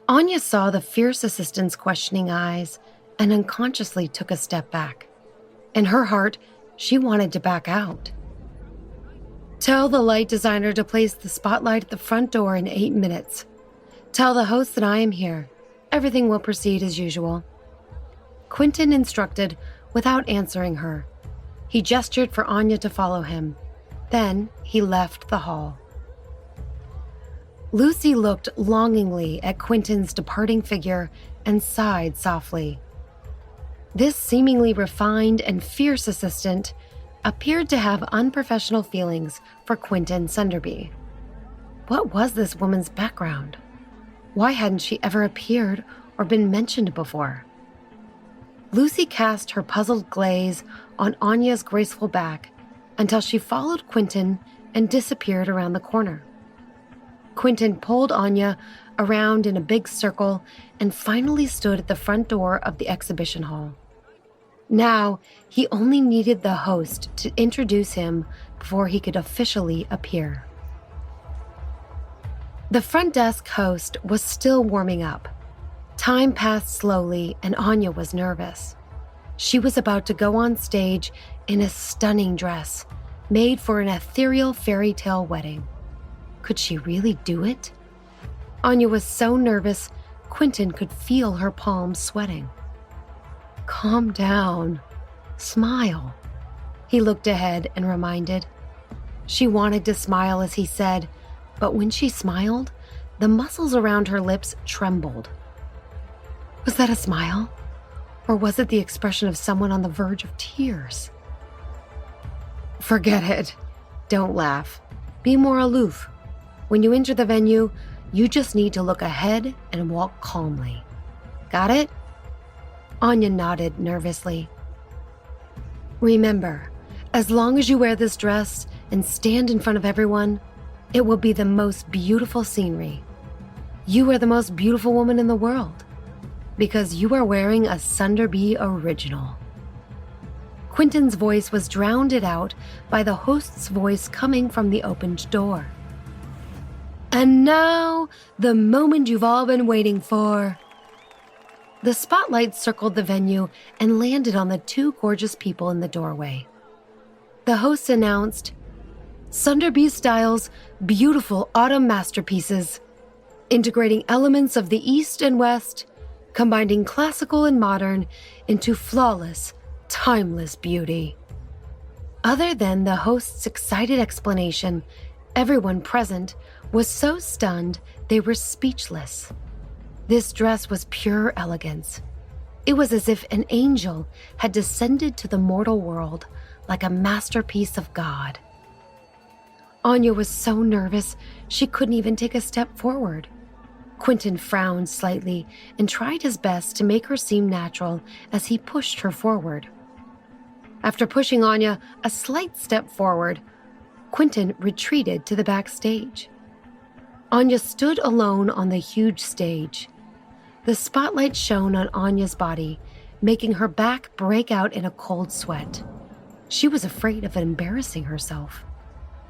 Anya saw the fierce assistant's questioning eyes and unconsciously took a step back. In her heart, she wanted to back out. Tell the light designer to place the spotlight at the front door in 8 minutes. Tell the host that I am here. Everything will proceed as usual. Quentin instructed without answering her. He gestured for Anya to follow him. Then he left the hall. Lucy looked longingly at Quentin's departing figure and sighed softly. This seemingly refined and fierce assistant appeared to have unprofessional feelings for Quentin Sunderby. What was this woman's background? Why hadn't she ever appeared or been mentioned before? Lucy cast her puzzled gaze on Anya's graceful back until she followed Quentin and disappeared around the corner. Quentin pulled Anya around in a big circle and finally stood at the front door of the exhibition hall. Now, he only needed the host to introduce him before he could officially appear. The front desk host was still warming up. Time passed slowly and Anya was nervous. She was about to go on stage in a stunning dress made for an ethereal fairy tale wedding. Could she really do it? Anya was so nervous, Quentin could feel her palms sweating. Calm down. Smile. He looked ahead and reminded. She wanted to smile as he said, but when she smiled, the muscles around her lips trembled. Was that a smile? Or was it the expression of someone on the verge of tears? Forget it. Don't laugh. Be more aloof. When you enter the venue, you just need to look ahead and walk calmly. Got it? Anya nodded nervously. Remember, as long as you wear this dress and stand in front of everyone, it will be the most beautiful scenery. You are the most beautiful woman in the world because you are wearing a Sunderby original. Quentin's voice was drowned out by the host's voice coming from the opened door. And now, the moment you've all been waiting for. The spotlight circled the venue and landed on the two gorgeous people in the doorway. The host announced, Sunderby Styles' beautiful autumn masterpieces, integrating elements of the East and West, combining classical and modern into flawless, timeless beauty. Other than the host's excited explanation, everyone present was so stunned they were speechless. This dress was pure elegance. It was as if an angel had descended to the mortal world like a masterpiece of God. Anya was so nervous she couldn't even take a step forward. Quentin frowned slightly and tried his best to make her seem natural as he pushed her forward. After pushing Anya a slight step forward, Quentin retreated to the backstage. Anya stood alone on the huge stage. The spotlight shone on Anya's body, making her back break out in a cold sweat. She was afraid of embarrassing herself.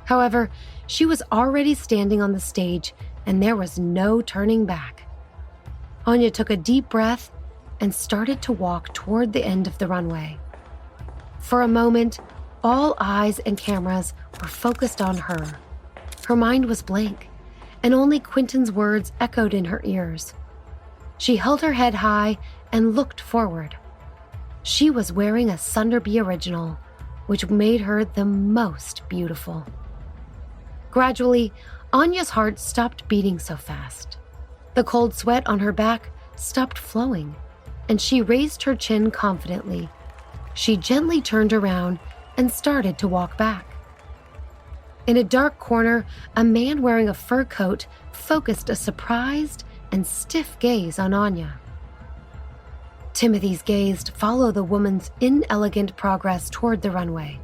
However, she was already standing on the stage, and there was no turning back. Anya took a deep breath and started to walk toward the end of the runway. For a moment, all eyes and cameras were focused on her. Her mind was blank, and only Quentin's words echoed in her ears. She held her head high and looked forward. She was wearing a Sunderby original, which made her the most beautiful. Gradually, Anya's heart stopped beating so fast. The cold sweat on her back stopped flowing, and she raised her chin confidently. She gently turned around and started to walk back. In a dark corner, a man wearing a fur coat focused a surprised and stiff gaze on Anya. Timothy's gaze followed the woman's inelegant progress toward the runway.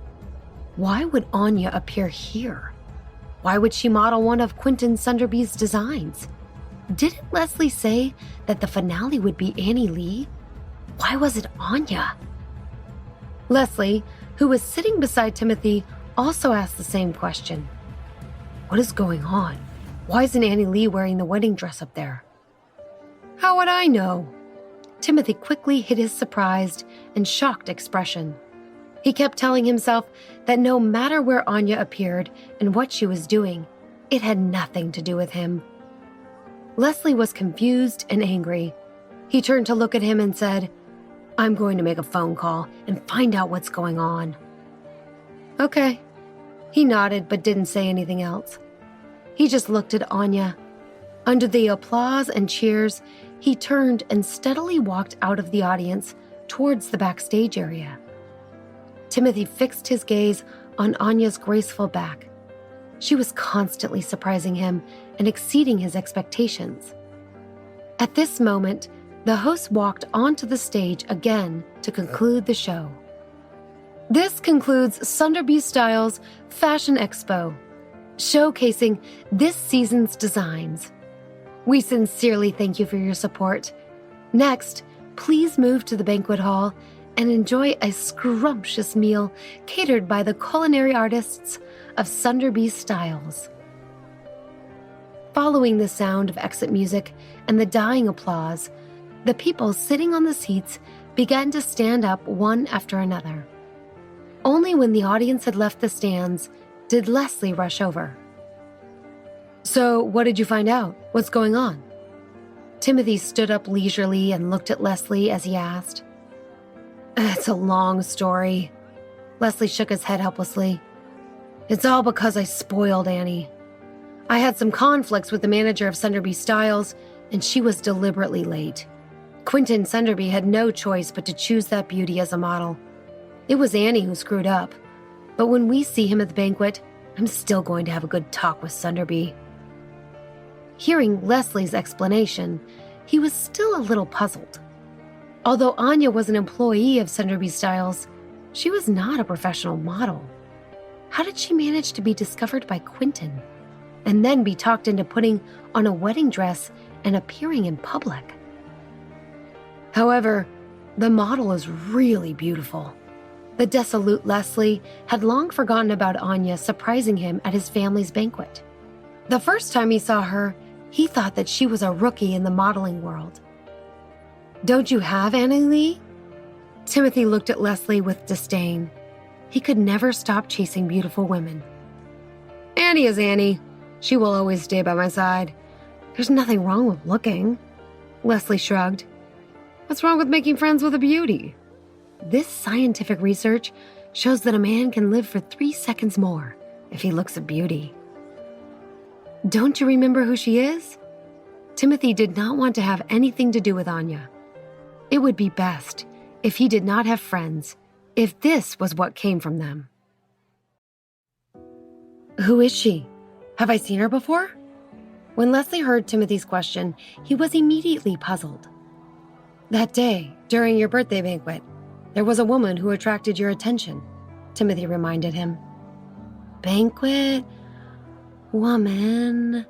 Why would Anya appear here? Why would she model one of Quentin Sunderby's designs? Didn't Leslie say that the finale would be Annie Lee? Why was it Anya? Leslie, who was sitting beside Timothy, also asked the same question. What is going on? Why isn't Annie Lee wearing the wedding dress up there? How would I know? Timothy quickly hid his surprised and shocked expression. He kept telling himself that no matter where Anya appeared and what she was doing, it had nothing to do with him. Leslie was confused and angry. He turned to look at him and said, "I'm going to make a phone call and find out what's going on." Okay. He nodded but didn't say anything else. He just looked at Anya. Under the applause and cheers, he turned and steadily walked out of the audience towards the backstage area. Timothy fixed his gaze on Anya's graceful back. She was constantly surprising him and exceeding his expectations. At this moment, the host walked onto the stage again to conclude the show. This concludes Sunderby Styles Fashion Expo, showcasing this season's designs. We sincerely thank you for your support. Next, please move to the banquet hall and enjoy a scrumptious meal catered by the culinary artists of Sunderby Styles. Following the sound of exit music and the dying applause, the people sitting on the seats began to stand up one after another. Only when the audience had left the stands did Leslie rush over. "So, what did you find out? What's going on?" Timothy stood up leisurely and looked at Leslie as he asked. "It's a long story." Leslie shook his head helplessly. "It's all because I spoiled Annie. I had some conflicts with the manager of Sunderby Styles, and she was deliberately late. Quentin Sunderby had no choice but to choose that beauty as a model. It was Annie who screwed up. But when we see him at the banquet, I'm still going to have a good talk with Sunderby." Hearing Leslie's explanation, he was still a little puzzled. Although Anya was an employee of Sunderby Styles, she was not a professional model. How did she manage to be discovered by Quentin and then be talked into putting on a wedding dress and appearing in public? However, the model is really beautiful. The dissolute Leslie had long forgotten about Anya surprising him at his family's banquet. The first time he saw her, he thought that she was a rookie in the modeling world. "Don't you have Annie Lee?" Timothy looked at Leslie with disdain. He could never stop chasing beautiful women. "Annie is Annie. She will always stay by my side. There's nothing wrong with looking." Leslie shrugged. "What's wrong with making friends with a beauty? This scientific research shows that a man can live for 3 seconds more if he looks a beauty." "Don't you remember who she is?" Timothy did not want to have anything to do with Anya. It would be best if he did not have friends, if this was what came from them. "Who is she? Have I seen her before?" When Leslie heard Timothy's question, he was immediately puzzled. "That day, during your birthday banquet, there was a woman who attracted your attention," Timothy reminded him. "Banquet? Woman?"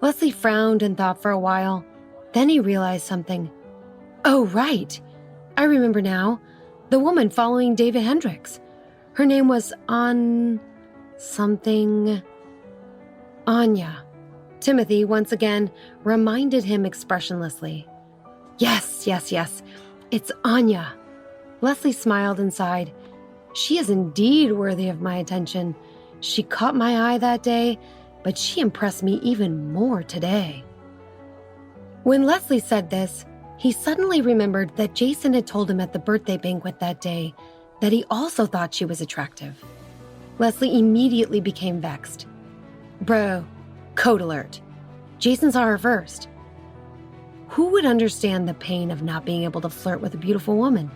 Leslie frowned and thought for a while. Then he realized something. "Oh, right. I remember now. The woman following David Hendricks. Her name was something. Anya." Timothy once again reminded him expressionlessly. Yes. It's Anya." Leslie smiled and sighed. "She is indeed worthy of my attention. She caught my eye that day, but she impressed me even more today." When Leslie said this, he suddenly remembered that Jason had told him at the birthday banquet that day that he also thought she was attractive. Leslie immediately became vexed. Bro, code alert. Jason saw her first. Who would understand the pain of not being able to flirt with a beautiful woman?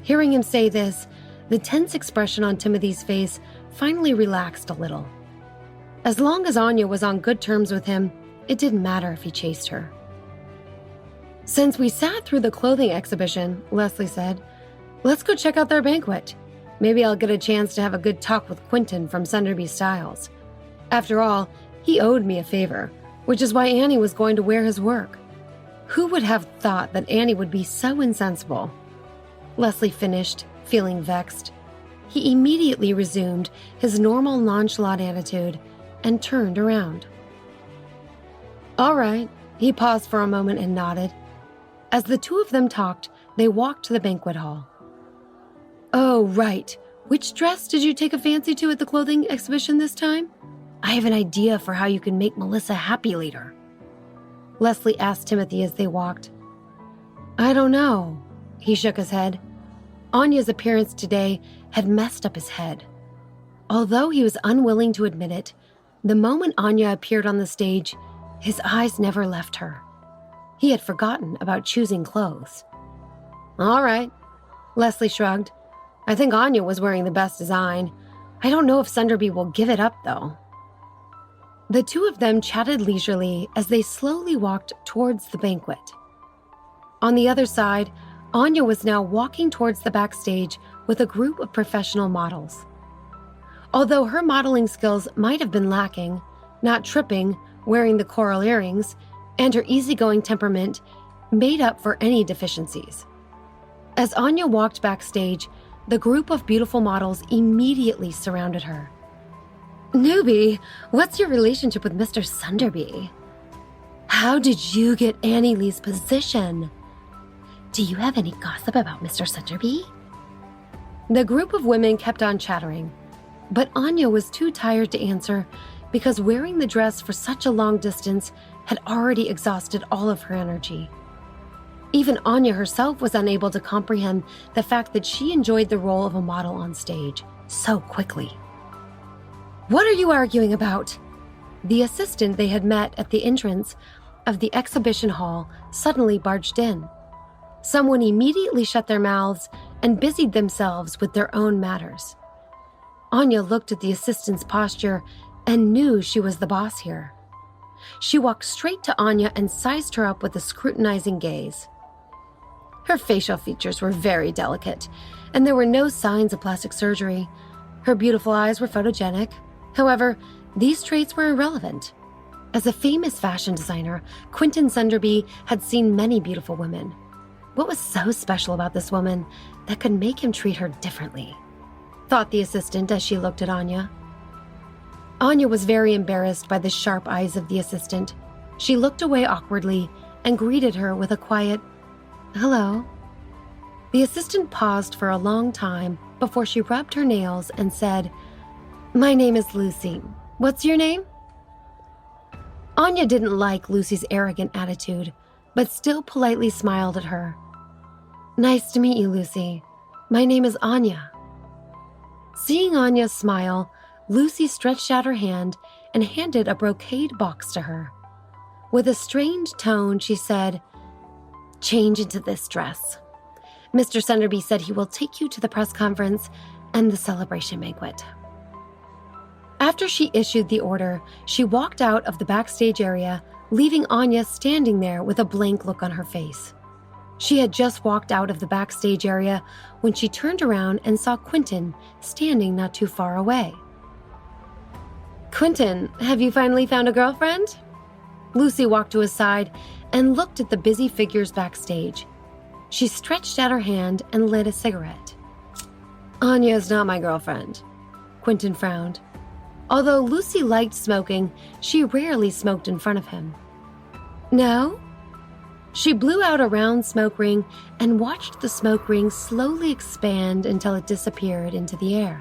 Hearing him say this, the tense expression on Timothy's face finally relaxed a little. As long as Anya was on good terms with him, it didn't matter if he chased her. "Since we sat through the clothing exhibition," Leslie said, "let's go check out their banquet. Maybe I'll get a chance to have a good talk with Quentin from Sunderby Styles. After all, he owed me a favor, which is why Annie was going to wear his work. Who would have thought that Annie would be so insensible?" Leslie finished, feeling vexed. He immediately resumed his normal nonchalant attitude and turned around. "All right, He paused for a moment and nodded. As the two of them talked, they walked to the banquet hall. Oh, right. Which dress did you take a fancy to at the clothing exhibition this time? I have an idea for how you can make Melissa happy later. Leslie asked Timothy as they walked. I don't know. He shook his head. Anya's appearance today had messed up his head. Although he was unwilling to admit it, the moment Anya appeared on the stage, his eyes never left her. He had forgotten about choosing clothes. All right, Leslie shrugged. I think Anya was wearing the best design. I don't know if Sunderby will give it up, though. The two of them chatted leisurely as they slowly walked towards the banquet. On the other side, Anya was now walking towards the backstage with a group of professional models. Although her modeling skills might have been lacking, not tripping, wearing the coral earrings, and her easygoing temperament made up for any deficiencies. As Anya walked backstage, the group of beautiful models immediately surrounded her. Newbie, what's your relationship with Mr. Sunderby? How did you get Annie Lee's position? Do you have any gossip about Mr. Sunderby? The group of women kept on chattering, but Anya was too tired to answer because wearing the dress for such a long distance had already exhausted all of her energy. Even Anya herself was unable to comprehend the fact that she enjoyed the role of a model on stage so quickly. What are you arguing about? The assistant they had met at the entrance of the exhibition hall suddenly barged in. Someone immediately shut their mouths and busied themselves with their own matters. Anya looked at the assistant's posture and knew she was the boss here. She walked straight to Anya and sized her up with a scrutinizing gaze. Her facial features were very delicate, and there were no signs of plastic surgery. Her beautiful eyes were photogenic. However, these traits were irrelevant. As a famous fashion designer, Quentin Sunderby had seen many beautiful women. What was so special about this woman that could make him treat her differently? Thought the assistant as she looked at Anya. Anya was very embarrassed by the sharp eyes of the assistant. She looked away awkwardly and greeted her with a quiet, "Hello." The assistant paused for a long time before she rubbed her nails and said, "My name is Lucy. What's your name?" Anya didn't like Lucy's arrogant attitude, but still politely smiled at her. "Nice to meet you, Lucy. My name is Anya." Seeing Anya smile, Lucy stretched out her hand and handed a brocade box to her. With a strained tone, she said, "Change into this dress. Mr. Sunderby said he will take you to the press conference and the celebration banquet." After she issued the order, she walked out of the backstage area, leaving Anya standing there with a blank look on her face. She had just walked out of the backstage area when she turned around and saw Quentin standing not too far away. "Quentin, have you finally found a girlfriend?" Lucy walked to his side and looked at the busy figures backstage. She stretched out her hand and lit a cigarette. "Anya is not my girlfriend," Quentin frowned. Although Lucy liked smoking, she rarely smoked in front of him. "No?" She blew out a round smoke ring and watched the smoke ring slowly expand until it disappeared into the air.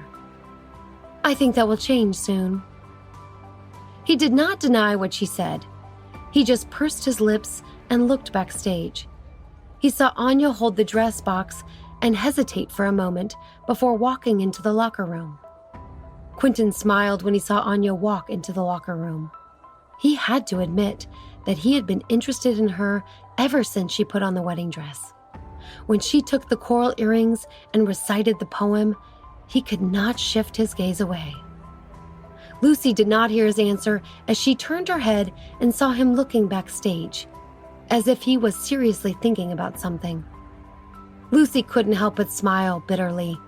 "I think that will change soon." He did not deny what she said. He just pursed his lips and looked backstage. He saw Anya hold the dress box and hesitate for a moment before walking into the locker room. Quentin smiled when he saw Anya walk into the locker room. He had to admit that he had been interested in her ever since she put on the wedding dress. When she took the coral earrings and recited the poem, he could not shift his gaze away. Lucy did not hear his answer as she turned her head and saw him looking backstage, as if he was seriously thinking about something. Lucy couldn't help but smile bitterly.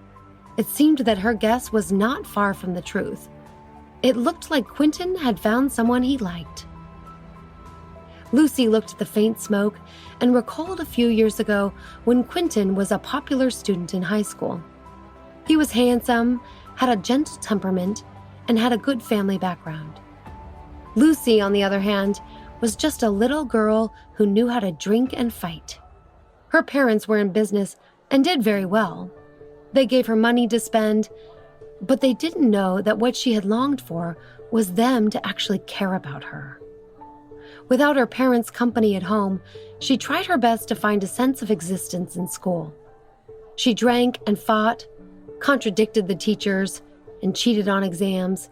It seemed that her guess was not far from the truth. It looked like Quentin had found someone he liked. Lucy looked at the faint smoke and recalled a few years ago when Quentin was a popular student in high school. He was handsome, had a gentle temperament, and had a good family background. Lucy, on the other hand, was just a little girl who knew how to drink and fight. Her parents were in business and did very well. They gave her money to spend, but they didn't know that what she had longed for was them to actually care about her. Without her parents' company at home, she tried her best to find a sense of existence in school. She drank and fought, contradicted the teachers, and cheated on exams,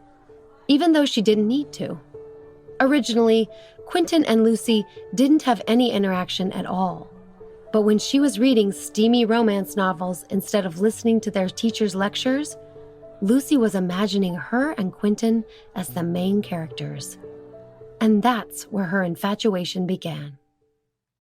even though she didn't need to. Originally, Quentin and Lucy didn't have any interaction at all. But when she was reading steamy romance novels instead of listening to their teacher's lectures, Lucy was imagining her and Quentin as the main characters. And that's where her infatuation began.